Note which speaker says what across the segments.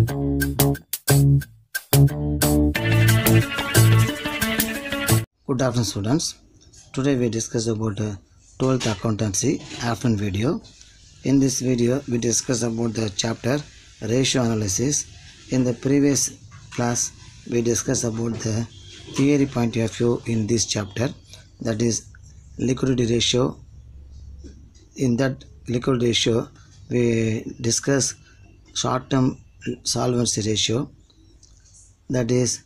Speaker 1: Good afternoon students. Today we discuss about 12th accountancy afternoon video. In this video we discuss about the chapter ratio analysis. In the previous class we discussed about the theory point of view in this chapter, that is liquidity ratio. In that liquidity ratio we discuss short-term solvency ratio, that is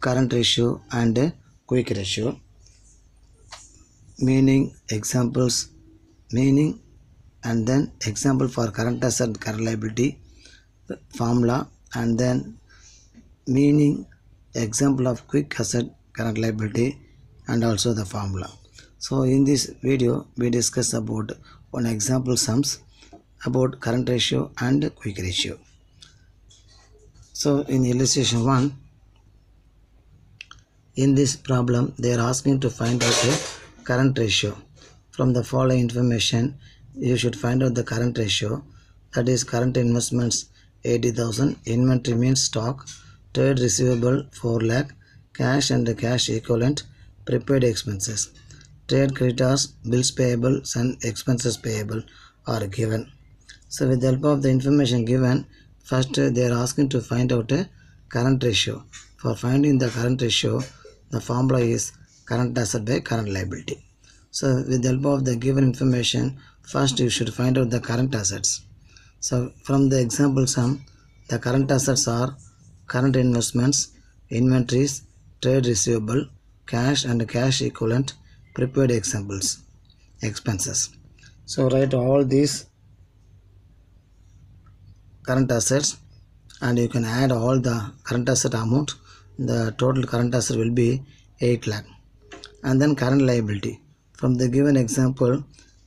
Speaker 1: current ratio and quick ratio, meaning, examples, meaning, and then example for current asset, current liability, formula, and then meaning, example of quick asset, current liability, and also the formula. So in this video we discuss about one example sums about current ratio and quick ratio. So in illustration 1, in this problem they are asking to find out a current ratio. From the following information you should find out the current ratio, that is current investments 80,000, inventory means stock, trade receivable 4 lakh, cash and cash equivalent, prepaid expenses, trade creditors, bills payable and expenses payable are given. So with the help of the information given, first they are asking to find out a current ratio. For finding the current ratio, the formula is current asset by current liability. So with the help of the given information, first you should find out the current assets. So from the example sum, the current assets are current investments, inventories, trade receivable, cash and cash equivalent, prepaid expenses. So write all these current assets and you can add all the current asset amount. The total current asset will be 8 lakh. And then current liability. From the given example,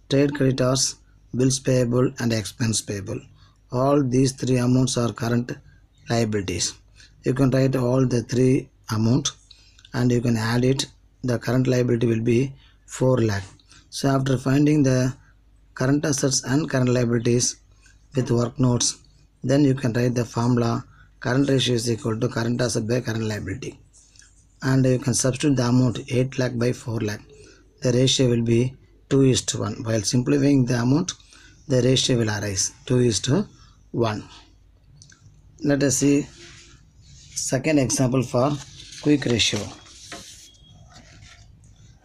Speaker 1: trade creditors, bills payable and expense payable. All these three amounts are current liabilities. You can write all the three amount and you can add it. The current liability will be 4 lakh. So after finding the current assets and current liabilities with work notes, then you can write the formula current ratio is equal to current asset by current liability, and you can substitute the amount 8 lakh by 4 lakh. The ratio will be 2:1. While simplifying the amount, the ratio will arise 2:1. Let us see second example for quick ratio.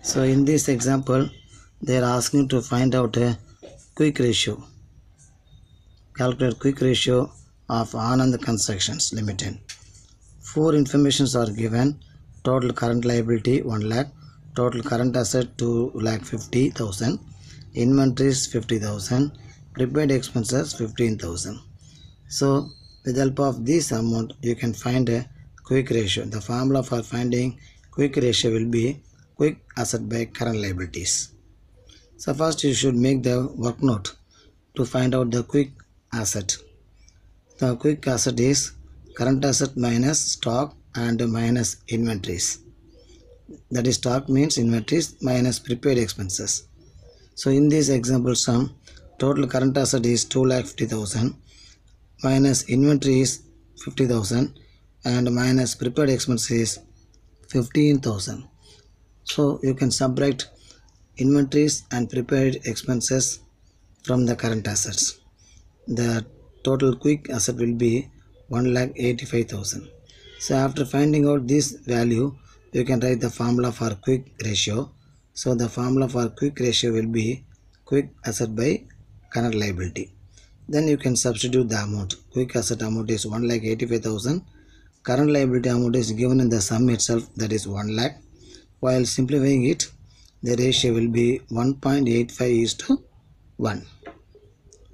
Speaker 1: So in this example they are asking to find out a quick ratio. Calculate quick ratio of Anand Constructions Limited. 4 informations are given: total current liability 1 lakh, total current asset 2,50,000, inventories 50,000, prepaid expenses 15,000. So with the help of this amount you can find a quick ratio. The formula for finding quick ratio will be quick asset by current liabilities. So first you should make the work note to find out the quick asset. The quick asset is current asset minus stock and minus inventories. That is, stock means inventories minus prepaid expenses. So in this example sum, total current asset is 2,50,000 minus inventory is 50,000 and minus prepaid expenses is 15,000. So you can subtract inventories and prepaid expenses from the current assets. The total quick asset will be 1,85,000. So after finding out this value, you can write the formula for quick ratio. So the formula for quick ratio will be quick asset by current liability. Then you can substitute the amount. Quick asset amount is 1,85,000. Current liability amount is given in the sum itself, that is 1 lakh. While simplifying it, the ratio will be 1.85:1.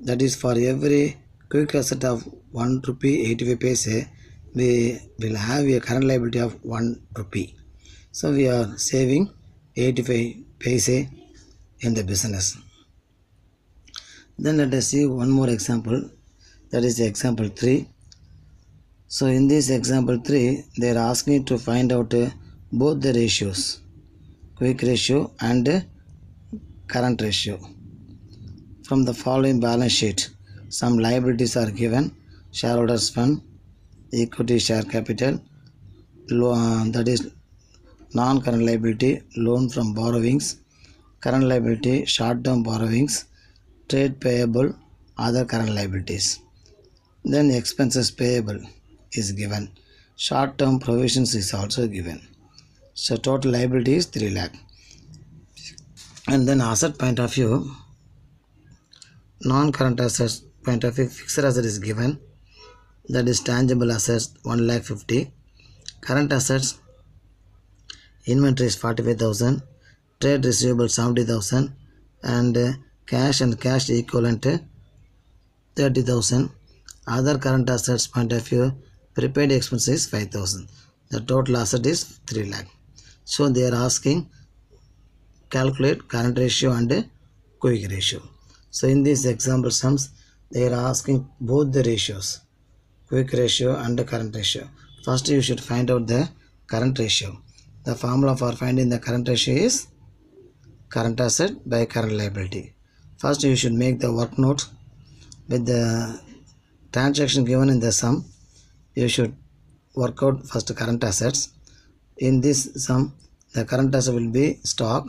Speaker 1: That is, for every quick asset of 1 rupee 85 paise, we will have a current liability of 1 rupee. So we are saving 85 paise in the business. Then let us see one more example, that is example 3. So in this example 3 they are asking to find out both the ratios, quick ratio and current ratio. From the following balance sheet, some liabilities are given. shareholders fund, equity share capital, that is non-current liability, loan from borrowings, current liability, short-term borrowings, trade payable, other current liabilities. Then expenses payable is given. Short-term provisions is also given. So total liability is 3 lakh. And then asset point of view, non-current assets point of view, fixed asset is given. That is tangible assets 1 lakh 50. Current assets, inventory is 45,000. Trade receivable 70,000. And cash and cash equivalent 30,000. Other current assets point of view, prepaid expense is 5,000. The total asset is 3 lakh. So they are asking calculate current ratio and quick ratio. So in these example sums, they are asking both the ratios, quick ratio and the current ratio. First you should find out the current ratio. The formula for finding the current ratio is current asset by current liability. First you should make the work note with the transaction given in the sum. You should work out first current assets. In this sum, the current asset will be stock,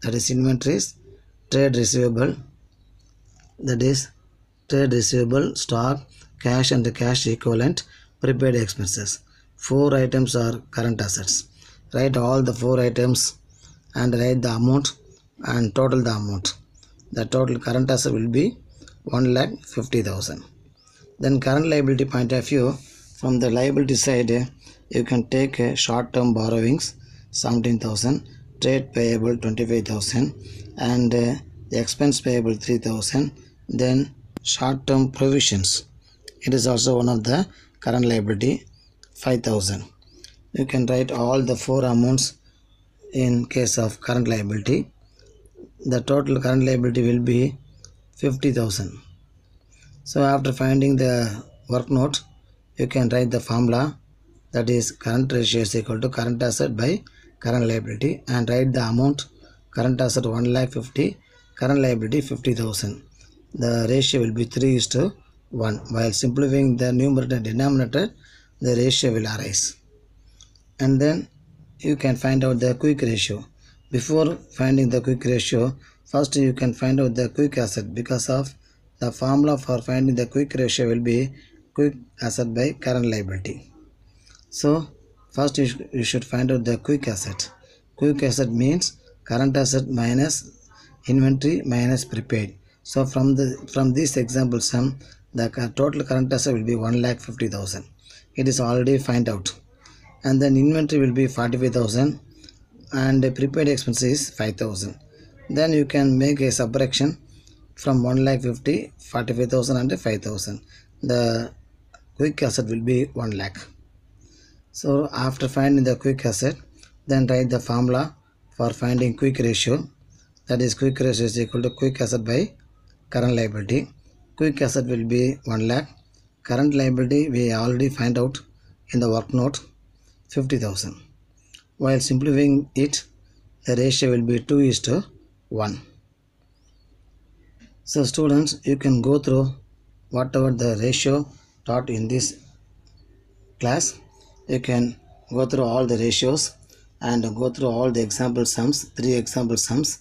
Speaker 1: that is inventories, trade receivable, that is trade receivable, stock, cash and the cash equivalent, prepaid expenses. 4 items are current assets. Write all the 4 items and write the amount and total the amount. The total current asset will be 1,50,000. Then current liability point of view, from the liability side you can take short-term borrowings 17,000, trade payable 25,000, and the expense payable 3,000. Then short-term provisions, it is also one of the current liability 5,000. You can write all the 4 amounts in case of current liability. The total current liability will be 50,000. So after finding the work note, you can write the formula, that is current ratio is equal to current asset by current liability, and write the amount. Current asset 1,50,000, current liability 50,000. The ratio will be 3:1. While simplifying the numerator and denominator, the ratio will arise. And then you can find out the quick ratio. Before finding the quick ratio, first you can find out the quick asset, because of the formula for finding the quick ratio will be quick asset by current liability. So first you should find out the quick asset. Quick asset means current asset minus inventory minus prepaid. So from this example sum, the total current asset will be 1,50,000. It is already find out. And then inventory will be 45,000 and prepaid expense is 5,000. Then you can make a subtraction from 1,50,000, 45,000 and 5,000. The quick asset will be 1 lakh. So after finding the quick asset, then write the formula for finding quick ratio. That is quick ratio is equal to quick asset by current liability. Quick asset will be 1 lakh. Current liability we already find out in the work note, 50,000. While simplifying it, the ratio will be 2:1. So students, you can go through whatever the ratio taught in this class. You can go through all the ratios and go through all the example sums, 3 example sums,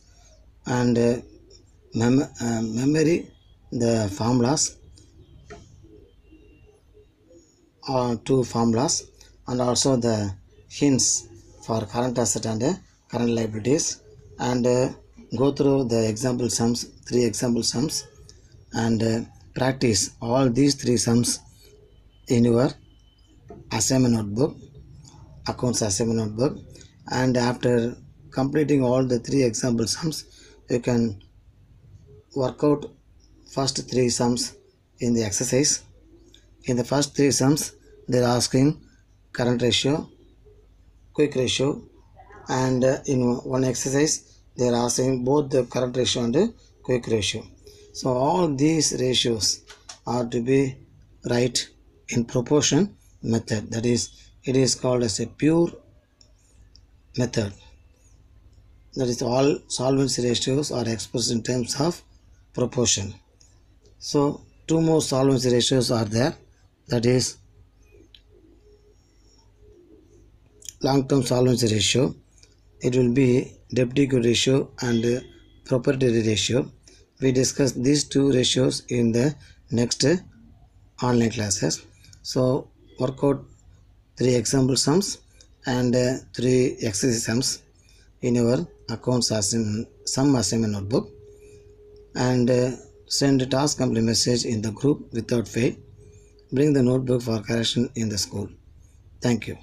Speaker 1: and memory the formulas, 2 formulas, and also the hints for current asset and current liabilities, and go through the example sums, 3 example sums, and practice all these 3 sums in your assignment notebook, accounts assignment notebook. And after completing all the 3 example sums, you can work out first 3 sums in the exercise. In the first 3 sums, they are asking current ratio, quick ratio, and in one exercise they are asking both the current ratio and quick ratio. So all these ratios are to be right in proportion method. That is, it is called as a pure method. That is, all solvency ratios are expressed in terms of proportion. So 2 more solvency ratios are there. that is long-term solvency ratio. It will be debt equity ratio and proprietary ratio. We discuss these two ratios in the next online classes. So work out 3 example sums and 3 exercise sums in your accounts sum assignment notebook, and send a task complete message in the group without fail. Bring the notebook for correction in the school. Thank you.